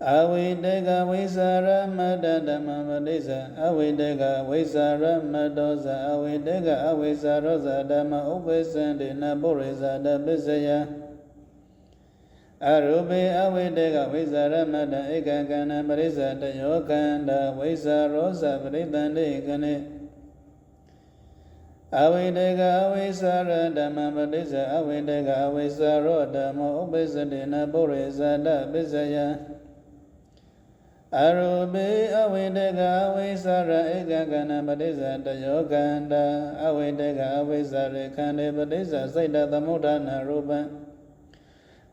အဝိတေကဝိသရမတ္တဓမ္မပတိစ္ဆာအဝိတေကဝိသရမတ္တောဇအဝိတေကအဝိသရောဇဓမ္မဥပ္ပစ္စံတေနပုရိသတပစ္စယအရူပေအဝိတေကဝိသရမတ္တဧကကဏပရိစ္ဆတယောကန္တဝိသရောဇပရိတန္တိကနိအဝိတေကအဝိသရဓမ္မပတိစ္ဆာအဝိတေကအဝိသရောဓမ္မဥပ္ပစ္စတေနပုရိသတပစ္စယအရူပေအဝိတေကအဝိသရဧကကဏပတိစ္ဆတယောကန္တအဝိတေကအဝိသရခန္ဓေပတိစ္ဆစိတ်တသမုဋ္ဌာနာရူပံ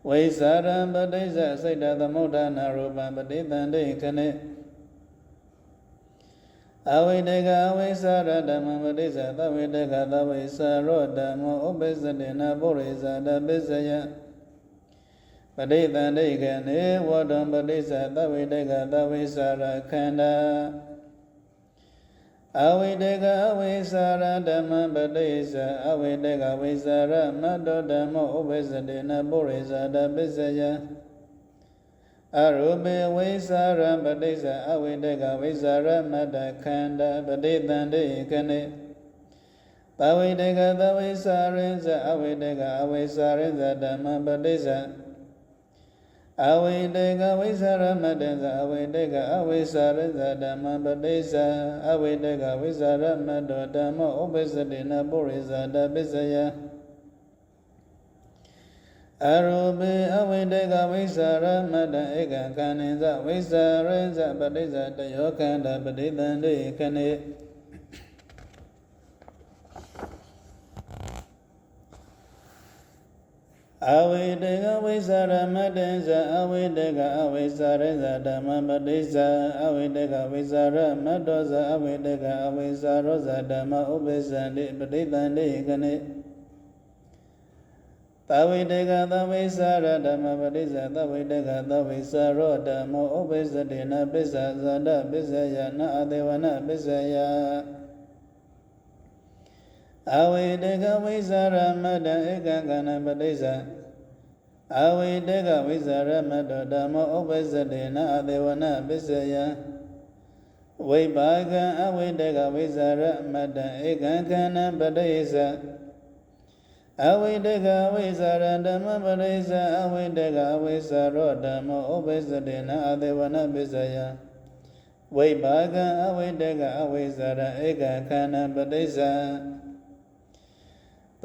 ဝိသရံပတိစ္ဆစိတ်တသမုဋ္ဌာနာရူပံပတိတန္တိခဏိအဝိတေကအဝိသရဓမ္မပတိစ္ဆသဝိတေကသဝိသရောဓမ္မောဥပ္ပစ္စတေနပုရိသတပစ္စယပဋိသန္ဓိကနေဝတ္တံပတိစ္ဆသဝိတေကသဝိသရခန္ဓာအဝိတေကအဝိသရဓမ္မပတိစ္ဆအဝိတေကဝိသရမတ္တဓမ္မောဥပ္ပစ္စတေနပုရိသတပစ္စယအရူပေဝိသရပတိစ္ဆအဝိတေကဝိသရမတ္တခန္ဓာပဋိသန္ဓိကနေသဝိတေကသဝိသရိစ္ဆအဝိတေကအဝိသရိစ္ဆဓမ္မပတိစ္ဆအဝိတေကဝိသရမတ္တဇအဝိတေကအဝိသရိစ္ဆဓမ္မပတိစ္ဆအဝိတေကဝိသရမတ္တောဓမ္မောဥပ္ပစ္စတေနပုရိသတပစ္စယအရူပေအဝိတေကဝိသရမတ္တဧကကဏိဇဝိသရိစ္ဆပတိစ္ဆတယောခန္ဓာပဋိသန္ဓိခဏိအဝိတေကဝိသရမတ္တဇအဝိတေကအဝိသရိစ္ဆဓမ္မပတိစ္ဆအဝိတေကဝိသရမတ္တောဇအဝိတေကအဝိသရောဇဓမ္မဥပ္ပစ္စံတိပဋိသန္ဓိခဏိသဝိတေကသဝိသရဓမ္မပတိစ္ဆသဝိတေကသဝိသရောဓမ္မောဥပ္ပစ္စတေနပစ္ဆဇာတပစ္စယနာအတေဝနပစ္စယအဝိတေကဝိသရမတ္တဧကကဏပတိစ္ဆအဝိတေကဝိသရမတ္တဓမ္မောဥပ္ပစ္စတေနအတေဝနပစ္စယဝိပါကံအဝိတေကဝိသရမတ္တဧကခဏပတိစ္ဆအဝိတေကဝိသရဓမ္မပတိစ္ဆအဝိတေကဝိသရောဓမ္မောဥပ္ပစ္စတေနအတေဝနပစ္စယဝိပါကံအဝိတေကအဝိသရဧကခဏပတိစ္ဆ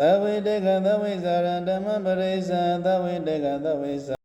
သဝိတေကသဝိသရဓမ္မပရိစ္ဆသဝိတေကသဝိသ